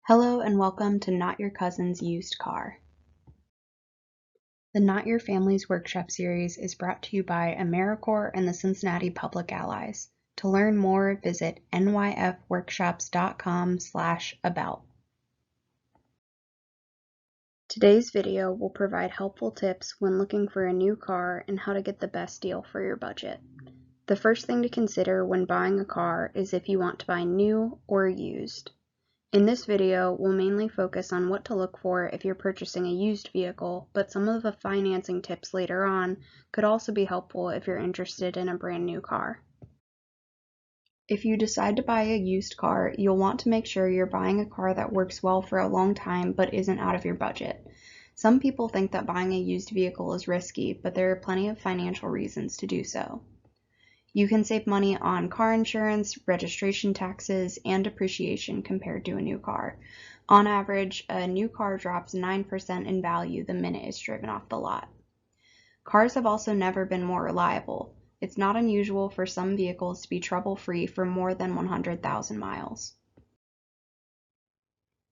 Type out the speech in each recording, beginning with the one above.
Hello and welcome to Not Your Cousin's Used Car. The Not Your Family's Workshop series is brought to you by AmeriCorps and the Cincinnati Public Allies. To learn more, visit nyfworkshops.com/about. Today's video will provide helpful tips when looking for a new car and how to get the best deal for your budget. The first thing to consider when buying a car is if you want to buy new or used. In this video, we'll mainly focus on what to look for if you're purchasing a used vehicle, but some of the financing tips later on could also be helpful if you're interested in a brand new car. If you decide to buy a used car, you'll want to make sure you're buying a car that works well for a long time but isn't out of your budget. Some people think that buying a used vehicle is risky, but there are plenty of financial reasons to do so. You can save money on car insurance, registration taxes, and depreciation compared to a new car. On average, a new car drops 9% in value the minute it's driven off the lot. Cars have also never been more reliable. It's not unusual for some vehicles to be trouble-free for more than 100,000 miles.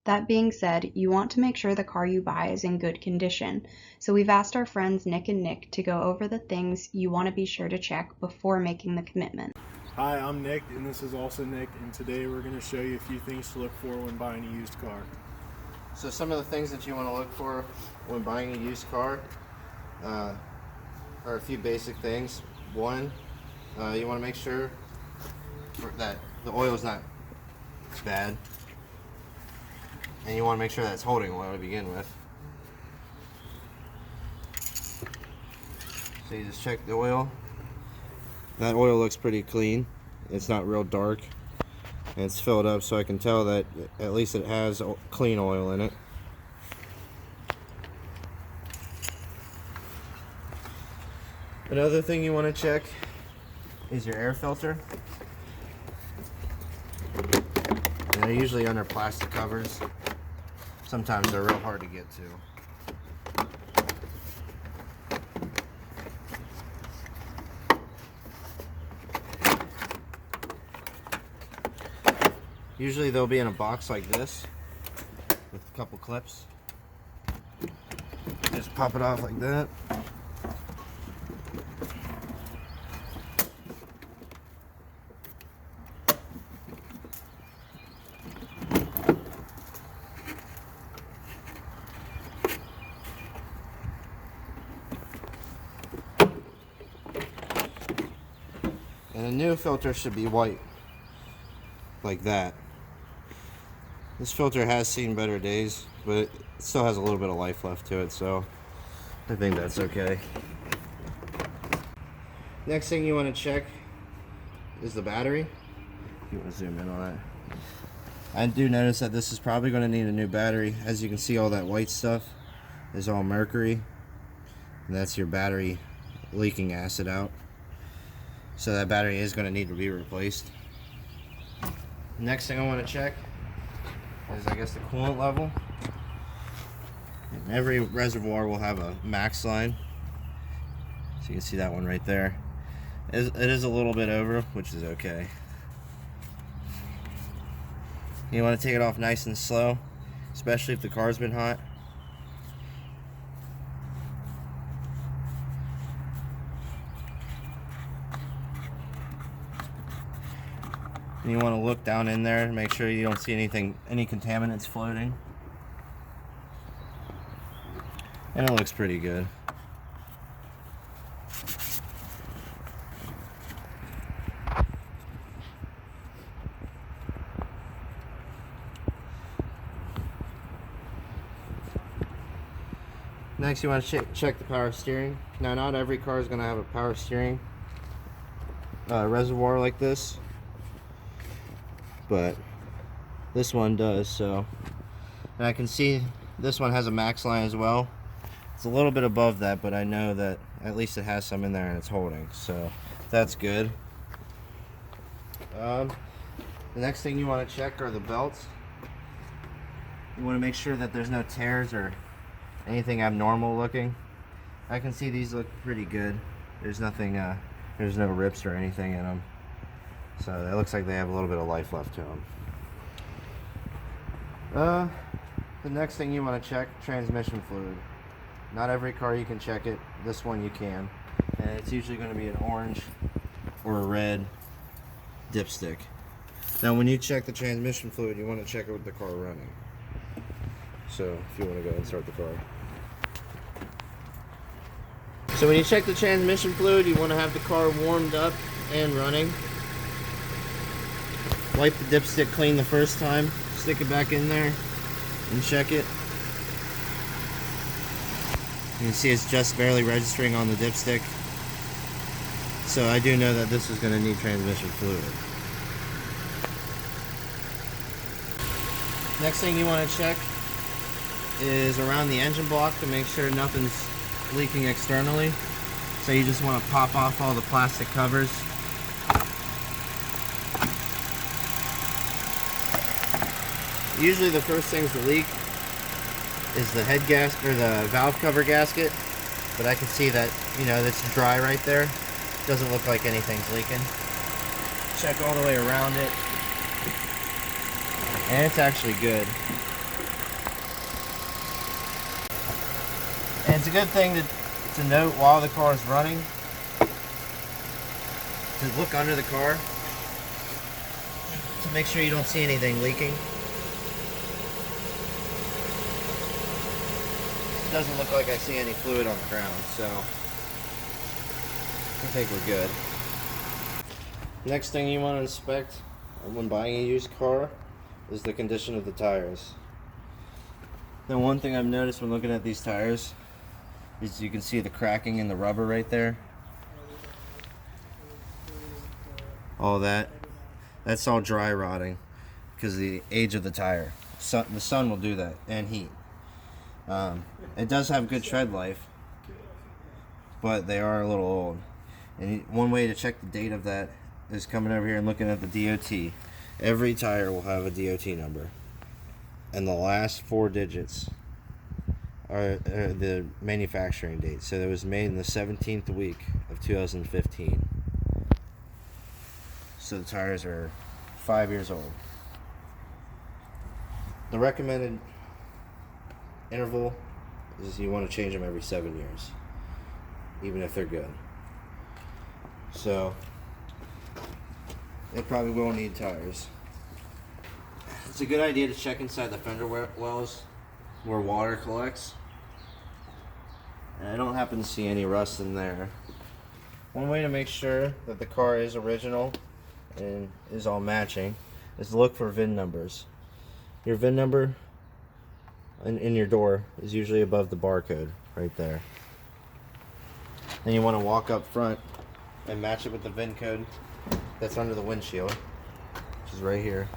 That being said, you want to make sure the car you buy is in good condition, so we've asked our friends Nick and Nick to go over the things you want to be sure to check before making the commitment. Hi, I'm Nick, and this is also Nick, and today we're going to show you a few things to look for when buying a used car. So some of the things that you want to look for when buying a used car are a few basic things. One, you want to make sure that the oil is not bad. And you want to make sure that it's holding oil to begin with. So you just check the oil. That oil looks pretty clean. It's not real dark. And it's filled up, so I can tell that at least it has clean oil in it. Another thing you want to check is your air filter. And they're usually under plastic covers. Sometimes they're real hard to get to. Usually they'll be in a box like this with a couple clips. Just pop it off like that. And a new filter should be white, like that. This filter has seen better days, but it still has a little bit of life left to it, so I think that's okay. Next thing you want to check is the battery. You want to zoom in on that. I do notice that this is probably going to need a new battery. As you can see, all that white stuff is all mercury, and that's your battery leaking acid out. So that battery is going to need to be replaced. Next thing I want to check is, I guess, the coolant level. And every reservoir will have a max line. So you can see that one right there. It is a little bit over, which is okay. You want to take it off nice and slow, especially if the car's been hot. And you want to look down in there and make sure you don't see any contaminants floating. And it looks pretty good. Next, you want to check the power steering. Now, not every car is going to have a power steering reservoir like this, but this one does. So, and I can see this one has a max line as well. It's a little bit above that, but I know that at least it has some in there and it's holding, so that's good. The next thing you want to check are the belts. You want to make sure that there's no tears or anything abnormal looking. I can see these look pretty good. There's nothing, there's no rips or anything in them. So it looks like they have a little bit of life left to them. The next thing you want to check, transmission fluid. Not every car you can check it. This one you can. And it's usually going to be an orange or a red dipstick. Now when you check the transmission fluid, you want to check it with the car running. So if you want to go ahead and start the car. So when you check the transmission fluid, you want to have the car warmed up and running. Wipe the dipstick clean the first time, stick it back in there and check it. You can see it's just barely registering on the dipstick. So I do know that this is going to need transmission fluid. Next thing you want to check is around the engine block to make sure nothing's leaking externally. So you just want to pop off all the plastic covers. Usually the first things to leak is the head gasket or the valve cover gasket, but I can see that, you know, that's dry right there. Doesn't look like anything's leaking. Check all the way around it, and it's actually good. And it's a good thing to note while the car is running to look under the car to make sure you don't see anything leaking. It doesn't look like I see any fluid on the ground, so I think we're good. Next thing you want to inspect when buying a used car is the condition of the tires. Now one thing I've noticed when looking at these tires is you can see the cracking in the rubber right there. All that's all dry rotting because of the age of the tire. The sun will do that, and heat. It does have good tread life, but they are a little old. And one way to check the date of that is coming over here and looking at the DOT. Every tire will have a DOT number, and the last 4 digits are the manufacturing date. So it was made in the 17th week of 2015. So the tires are 5 years old. The recommended interval is you want to change them every 7 years, even if they're good. So it probably will need tires. It's a good idea to check inside the fender wells where water collects. And I don't happen to see any rust in there. One way to make sure that the car is original and is all matching is to look for VIN numbers. Your VIN number in your door is usually above the barcode right there. Then you want to walk up front and match it with the VIN code that's under the windshield, which is right here.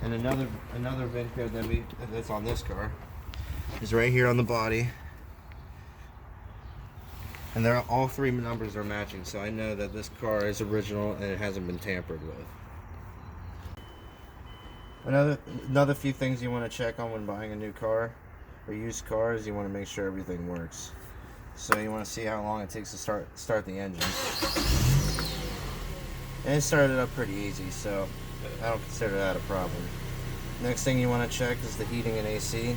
And another VIN code that's on this car is right here on the body. And all 3 numbers are matching, so I know that this car is original and it hasn't been tampered with. Another few things you want to check on when buying a new car or used car is you want to make sure everything works. So you want to see how long it takes to start the engine. And it started up pretty easy, so I don't consider that a problem. Next thing you want to check is the heating and AC.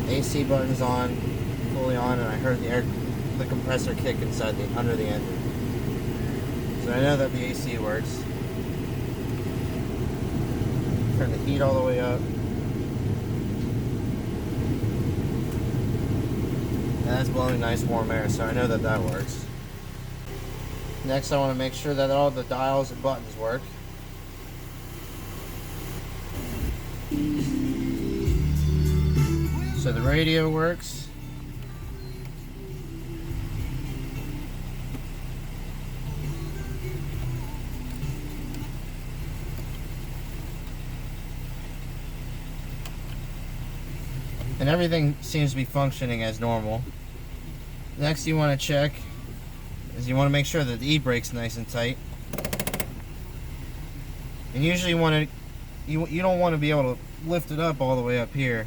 AC button's on, fully on, and I heard the compressor kick under the engine. So I know that the AC works. Turn the heat all the way up. And that's blowing nice warm air, so I know that that works. Next, I want to make sure that all the dials and buttons work. So the radio works. And everything seems to be functioning as normal. Next you want to check is you want to make sure that the e-brake's nice and tight. And usually you don't want to be able to lift it up all the way up here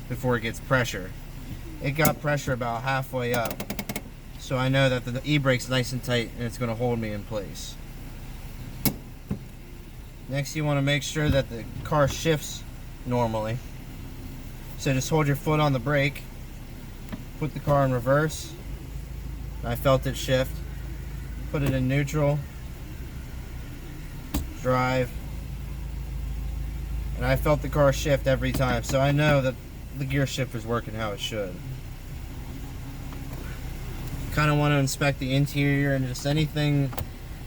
before it gets pressure. it got pressure about halfway up. So I know that the e-brake's nice and tight and it's going to hold me in place. Next, you want to make sure that the car shifts normally. So just hold your foot on the brake, put the car in reverse. I felt it shift. Put it in neutral, drive, and I felt the car shift every time, so I know that the gear shift is working how it should. Kind of want to inspect the interior and just anything,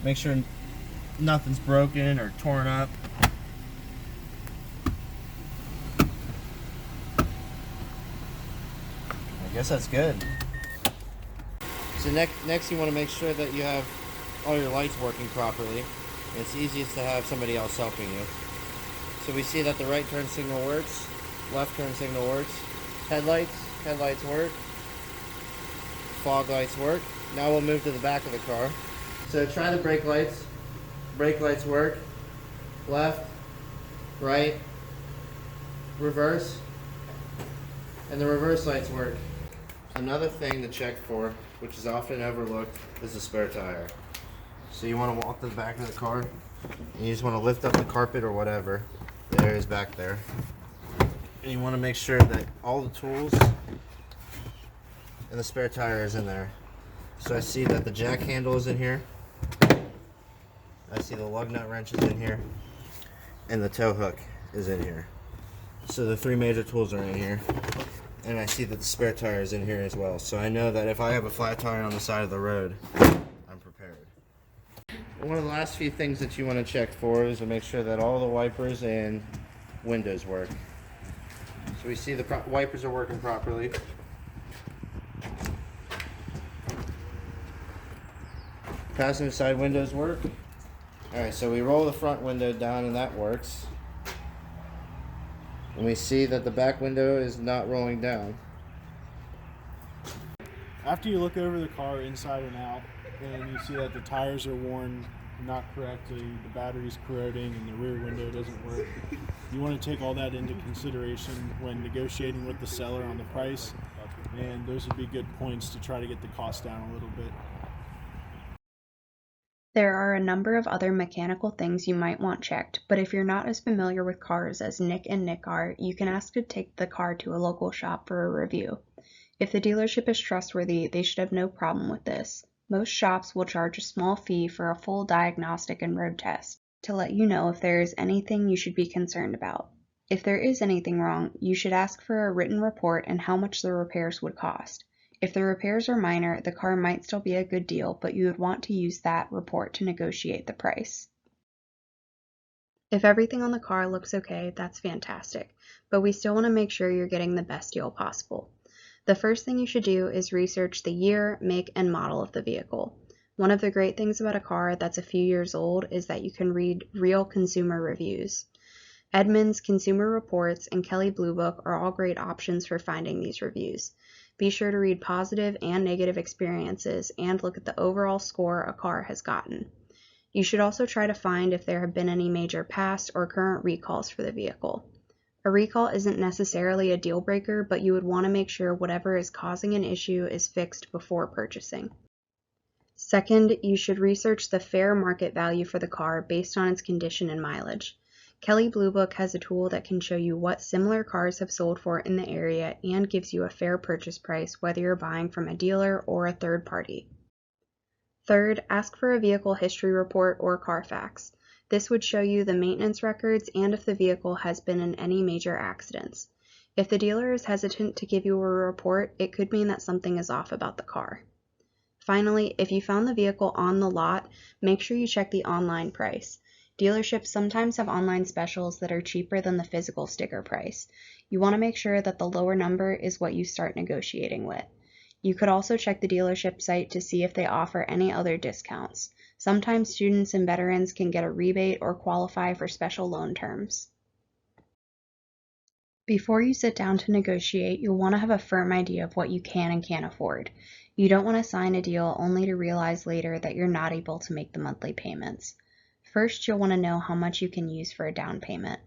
make sure nothing's broken or torn up. I guess that's good. So next you want to make sure that you have all your lights working properly. It's easiest to have somebody else helping you. So we see that the right turn signal works, left turn signal works, headlights work, fog lights work. Now we'll move to the back of the car. So try the brake lights work, left, right, reverse, and the reverse lights work. Another thing to check for, which is often overlooked, is the spare tire. So you want to walk to the back of the car, and you just want to lift up the carpet or whatever, the area's back there. And you want to make sure that all the tools and the spare tire is in there. So I see that the jack handle is in here. I see the lug nut wrench is in here. And the tow hook is in here. So the three major tools are in here. And I see that the spare tire is in here as well. So I know that if I have a flat tire on the side of the road, I'm prepared. One of the last few things that you want to check for is to make sure that all the wipers and windows work. So we see the wipers are working properly. Passenger side windows work. Alright, so we roll the front window down and that works. And we see that the back window is not rolling down. After you look over the car inside and out, and you see that the tires are worn not correctly, the battery's corroding, and the rear window doesn't work, you want to take all that into consideration when negotiating with the seller on the price, and those would be good points to try to get the cost down a little bit. There are a number of other mechanical things you might want checked, but if you're not as familiar with cars as Nick and Nick are, you can ask to take the car to a local shop for a review. If the dealership is trustworthy, they should have no problem with this. Most shops will charge a small fee for a full diagnostic and road test to let you know if there is anything you should be concerned about. If there is anything wrong, you should ask for a written report and how much the repairs would cost. If the repairs are minor, the car might still be a good deal, but you would want to use that report to negotiate the price. If everything on the car looks okay, that's fantastic, but we still want to make sure you're getting the best deal possible. The first thing you should do is research the year, make, and model of the vehicle. One of the great things about a car that's a few years old is that you can read real consumer reviews. Edmunds, Consumer Reports, and Kelley Blue Book are all great options for finding these reviews. Be sure to read positive and negative experiences and look at the overall score a car has gotten. You should also try to find if there have been any major past or current recalls for the vehicle. A recall isn't necessarily a deal breaker, but you would want to make sure whatever is causing an issue is fixed before purchasing. Second, you should research the fair market value for the car based on its condition and mileage. Kelley Blue Book has a tool that can show you what similar cars have sold for in the area and gives you a fair purchase price whether you're buying from a dealer or a third party. Third, ask for a vehicle history report or Carfax. This would show you the maintenance records and if the vehicle has been in any major accidents. If the dealer is hesitant to give you a report, it could mean that something is off about the car. Finally, if you found the vehicle on the lot, make sure you check the online price. Dealerships sometimes have online specials that are cheaper than the physical sticker price. You want to make sure that the lower number is what you start negotiating with. You could also check the dealership site to see if they offer any other discounts. Sometimes students and veterans can get a rebate or qualify for special loan terms. Before you sit down to negotiate, you'll want to have a firm idea of what you can and can't afford. You don't want to sign a deal only to realize later that you're not able to make the monthly payments. First, you'll want to know how much you can use for a down payment.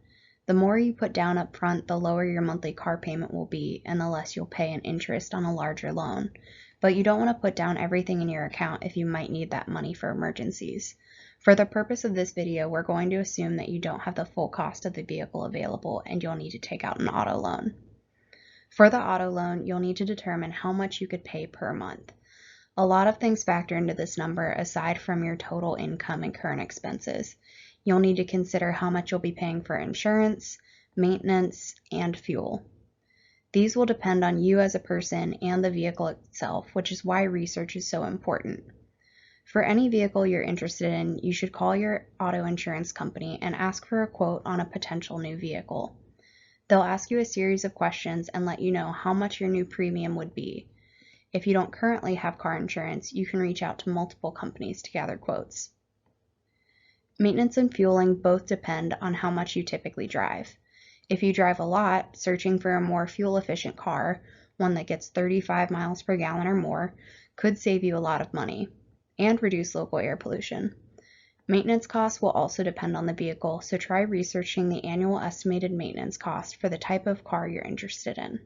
The more you put down up front, the lower your monthly car payment will be and the less you'll pay in interest on a larger loan. But you don't want to put down everything in your account if you might need that money for emergencies. For the purpose of this video, we're going to assume that you don't have the full cost of the vehicle available and you'll need to take out an auto loan. For the auto loan, you'll need to determine how much you could pay per month. A lot of things factor into this number aside from your total income and current expenses. You'll need to consider how much you'll be paying for insurance, maintenance, and fuel. These will depend on you as a person and the vehicle itself, which is why research is so important. For any vehicle you're interested in, you should call your auto insurance company and ask for a quote on a potential new vehicle. They'll ask you a series of questions and let you know how much your new premium would be. If you don't currently have car insurance, you can reach out to multiple companies to gather quotes. Maintenance and fueling both depend on how much you typically drive. If you drive a lot, searching for a more fuel-efficient car, one that gets 35 miles per gallon or more, could save you a lot of money and reduce local air pollution. Maintenance costs will also depend on the vehicle, so try researching the annual estimated maintenance cost for the type of car you're interested in.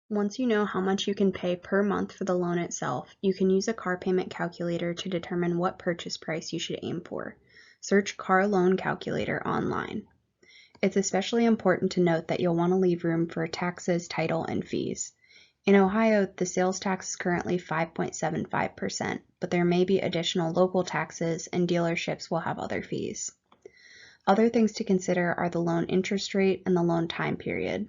Once you know how much you can pay per month for the loan itself, you can use a car payment calculator to determine what purchase price you should aim for. Search Car Loan Calculator online. It's especially important to note that you'll want to leave room for taxes, title, and fees. In Ohio, the sales tax is currently 5.75%, but there may be additional local taxes and dealerships will have other fees. Other things to consider are the loan interest rate and the loan time period.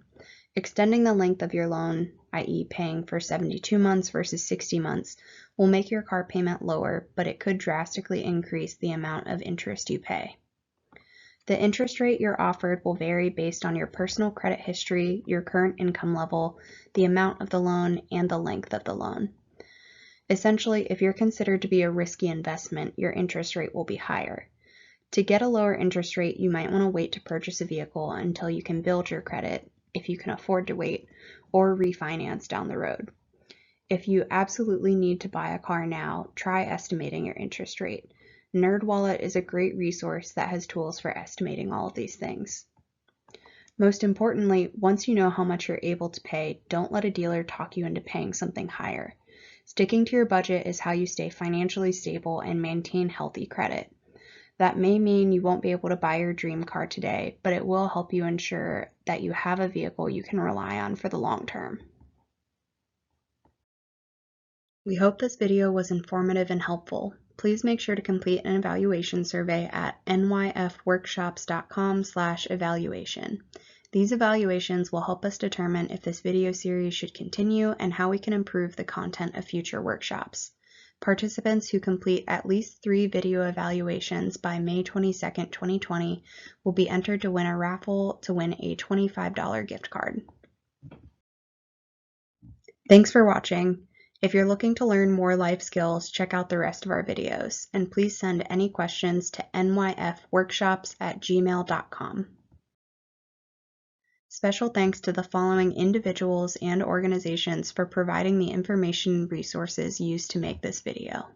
Extending the length of your loan, i.e. paying for 72 months versus 60 months, will make your car payment lower, but it could drastically increase the amount of interest you pay. The interest rate you're offered will vary based on your personal credit history, your current income level, the amount of the loan, and the length of the loan. Essentially, if you're considered to be a risky investment, your interest rate will be higher. To get a lower interest rate, you might want to wait to purchase a vehicle until you can build your credit, if you can afford to wait, or refinance down the road. If you absolutely need to buy a car now, try estimating your interest rate. NerdWallet is a great resource that has tools for estimating all of these things. Most importantly, once you know how much you're able to pay, don't let a dealer talk you into paying something higher. Sticking to your budget is how you stay financially stable and maintain healthy credit. That may mean you won't be able to buy your dream car today, but it will help you ensure that you have a vehicle you can rely on for the long term. We hope this video was informative and helpful. Please make sure to complete an evaluation survey at nyfworkshops.com/evaluation. These evaluations will help us determine if this video series should continue and how we can improve the content of future workshops. Participants who complete at least 3 video evaluations by May 22, 2020 will be entered to win a raffle to win a $25 gift card. Thanks for watching. If you're looking to learn more life skills, check out the rest of our videos, and please send any questions to nyfworkshops@gmail.com. Special thanks to the following individuals and organizations for providing the information and resources used to make this video.